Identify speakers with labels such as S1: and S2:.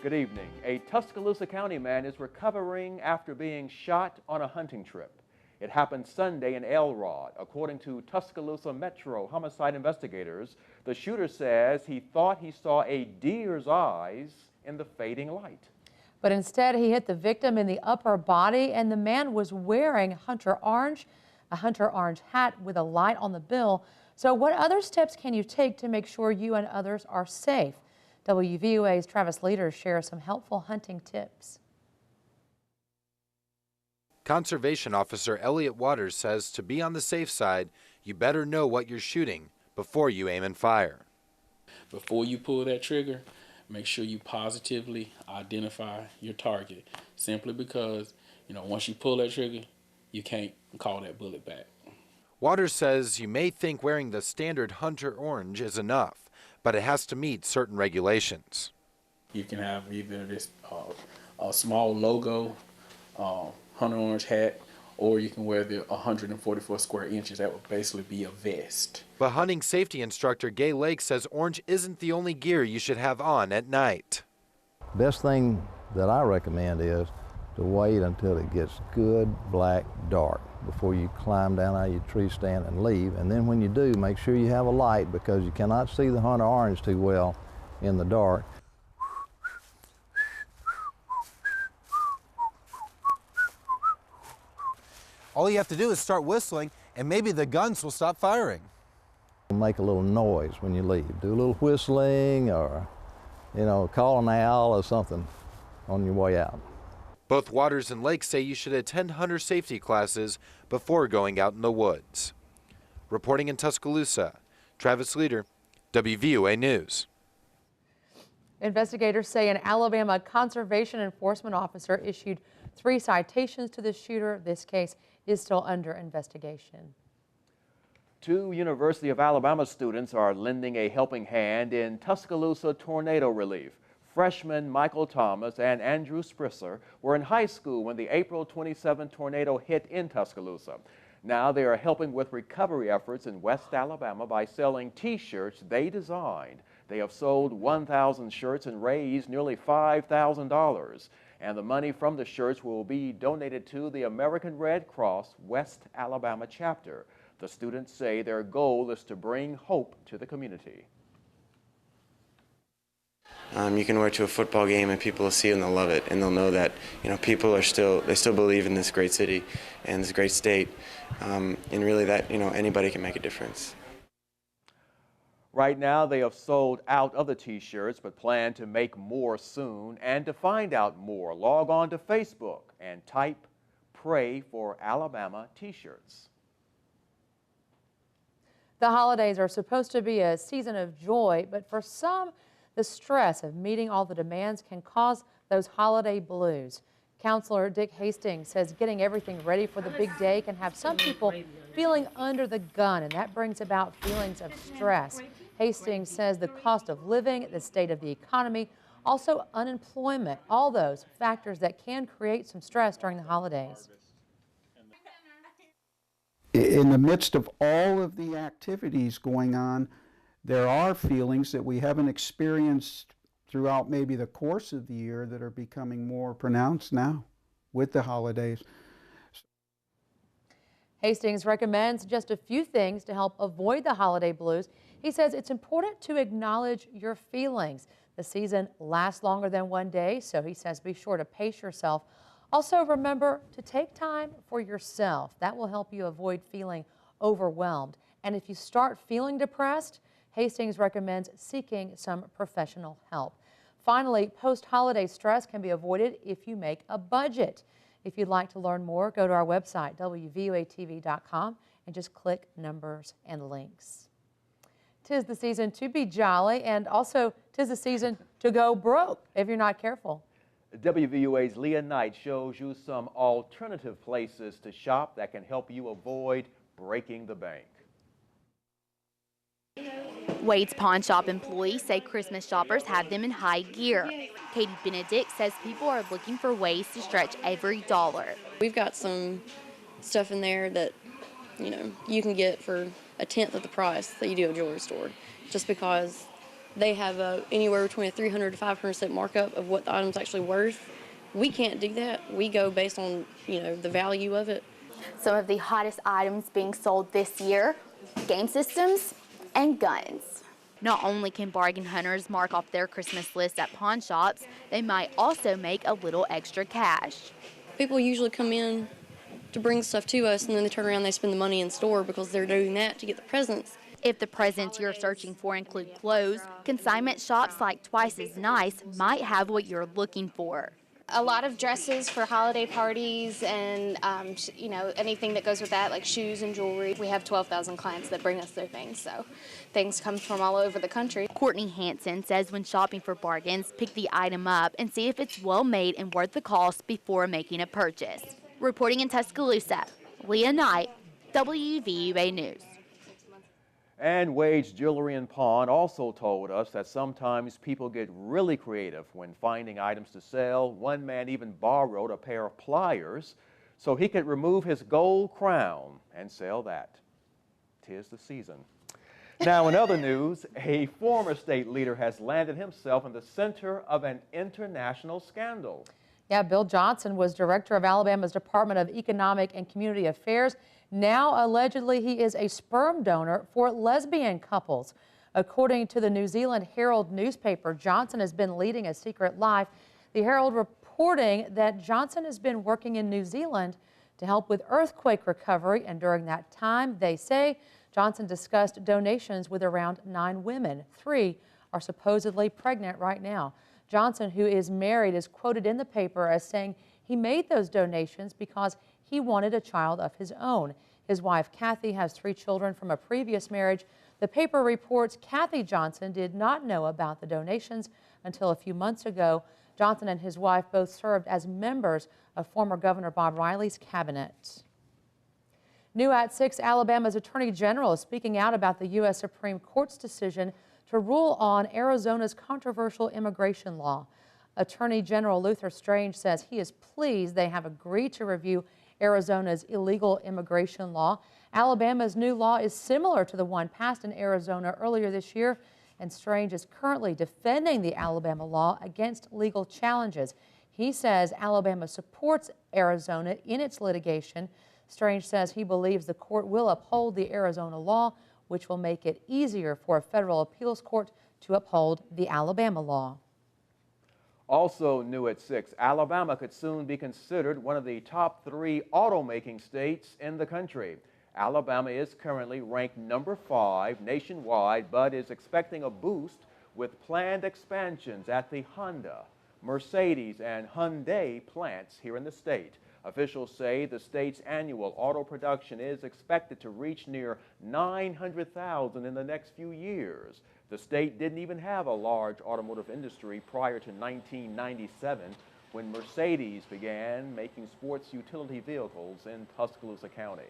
S1: Good evening. A Tuscaloosa County man is recovering after being shot on a hunting trip. It happened Sunday in Elrod. According to Tuscaloosa Metro homicide investigators, the shooter says he thought he saw a deer's eyes in the fading light.
S2: But instead, he hit the victim in the upper body, and the man was wearing a hunter orange hat with a light on the bill. So what other steps can you take to make sure you and others are safe? WVUA's Travis Leader shares some helpful hunting tips.
S3: Conservation Officer Elliott Waters says to be on the safe side, you better know what you're shooting before you aim and fire.
S4: Before you pull that trigger, make sure you positively identify your target, simply because, once you pull that trigger, you can't call that bullet back.
S3: Waters says you may think wearing the standard hunter orange is enough, but it has to meet certain regulations.
S4: You can have either this a small logo hunter orange hat, or you can wear the 144 square inches. That would basically be a vest.
S3: But hunting safety instructor Gay Lake says orange isn't the only gear you should have on at night.
S5: Best thing that I recommend is to wait until it gets good black dark before you climb down out of your tree stand and leave. And then when you do, make sure you have a light, because you cannot see the hunter orange too well in the dark.
S6: All you have to do is start whistling, and maybe the guns will stop firing.
S5: Make a little noise when you leave. Do a little whistling, or, call an owl or something on your way out.
S3: Both Waters and Lake say you should attend hunter safety classes before going out in the woods. Reporting in Tuscaloosa, Travis Leader, WVUA News.
S2: Investigators say an Alabama conservation enforcement officer issued 3 citations to the shooter. This case is still under investigation.
S1: 2 University of Alabama students are lending a helping hand in Tuscaloosa tornado relief. Freshmen Michael Thomas and Andrew Sprisser were in high school when the April 27 tornado hit in Tuscaloosa. Now they are helping with recovery efforts in West Alabama by selling T-shirts they designed. They have sold 1,000 shirts and raised nearly $5,000. And the money from the shirts will be donated to the American Red Cross West Alabama chapter. The students say their goal is to bring hope to the community.
S7: You can wear it to a football game and people will see it and they'll love it, and they'll know that people are still believe in this great city and this great state, and really that anybody can make a difference.
S1: Right now they have sold out of the T-shirts but plan to make more soon. And to find out more, log on to Facebook and type "Pray for Alabama" T-shirts.
S2: The holidays are supposed to be a season of joy, but for some, the stress of meeting all the demands can cause those holiday blues. Counselor Dick Hastings says getting everything ready for the big day can have some people feeling under the gun, and that brings about feelings of stress. Hastings says the cost of living, the state of the economy, also unemployment, all those factors that can create some stress during the holidays.
S8: In the midst of all of the activities going on, there are feelings that we haven't experienced throughout maybe the course of the year that are becoming more pronounced now with the holidays.
S2: Hastings recommends just a few things to help avoid the holiday blues. He says it's important to acknowledge your feelings. The season lasts longer than one day, so he says be sure to pace yourself. Also, remember to take time for yourself. That will help you avoid feeling overwhelmed. And if you start feeling depressed, Hastings recommends seeking some professional help. Finally, post-holiday stress can be avoided if you make a budget. If you'd like to learn more, go to our website, WVUATV.com, and just click numbers and links. 'Tis the season to be jolly, and also 'tis the season to go broke if you're not careful.
S1: WVUA's Leah Knight shows you some alternative places to shop that can help you avoid breaking the bank.
S9: Wade's pawn shop employees say Christmas shoppers have them in high gear. Katie Benedict says people are looking for ways to stretch every dollar.
S10: We've got some stuff in there that, you can get for 1/10 of the price that you do at a jewelry store, just because they have anywhere between a 300 to 500% markup of what the item's actually worth. We can't do that. We go based on, the value of it.
S9: Some of the hottest items being sold this year, game systems and guns. Not only can bargain hunters mark off their Christmas list at pawn shops, they might also make a little extra cash.
S10: People usually come in to bring stuff to us, and then they turn around and they spend the money in store because they're doing that to get the presents.
S9: If the presents you're searching for include clothes, consignment shops like Twice as Nice might have what you're looking for.
S11: A lot of dresses for holiday parties and, anything that goes with that, like shoes and jewelry. We have 12,000 clients that bring us their things, so things come from all over the country.
S9: Courtney Hansen says when shopping for bargains, pick the item up and see if it's well made and worth the cost before making a purchase. Reporting in Tuscaloosa, Leah Knight, WVUA News.
S1: And Wade's Jewelry and Pawn also told us that sometimes people get really creative when finding items to sell. One man even borrowed a pair of pliers so he could remove his gold crown and sell that. 'Tis the season. Now, in other news, a former state leader has landed himself in the center of an international scandal.
S2: Yeah, Bill Johnson was director of Alabama's Department of Economic and Community Affairs. Now, allegedly, he is a sperm donor for lesbian couples. According to the New Zealand Herald newspaper, Johnson has been leading a secret life. The Herald reporting that Johnson has been working in New Zealand to help with earthquake recovery, and during that time, they say, Johnson discussed donations with around 9 women. 3 are supposedly pregnant right now. Johnson, who is married, is quoted in the paper as saying he made those donations because he wanted a child of his own. His wife, Kathy, has 3 children from a previous marriage. The paper reports Kathy Johnson did not know about the donations until a few months ago. Johnson and his wife both served as members of former Governor Bob Riley's cabinet. New at 6, Alabama's Attorney General is speaking out about the U.S. Supreme Court's decision to rule on Arizona's controversial immigration law. Attorney General Luther Strange says he is pleased they have agreed to review Arizona's illegal immigration law. Alabama's new law is similar to the one passed in Arizona earlier this year, and Strange is currently defending the Alabama law against legal challenges. He says Alabama supports Arizona in its litigation. Strange says he believes the court will uphold the Arizona law, which will make it easier for a federal appeals court to uphold the Alabama law.
S1: Also new at 6, Alabama could soon be considered one of the top 3 automaking states in the country. Alabama is currently ranked number 5 nationwide, but is expecting a boost with planned expansions at the Honda, Mercedes, and Hyundai plants here in the state. Officials say the state's annual auto production is expected to reach near 900,000 in the next few years. The state didn't even have a large automotive industry prior to 1997, when Mercedes began making sports utility vehicles in Tuscaloosa County.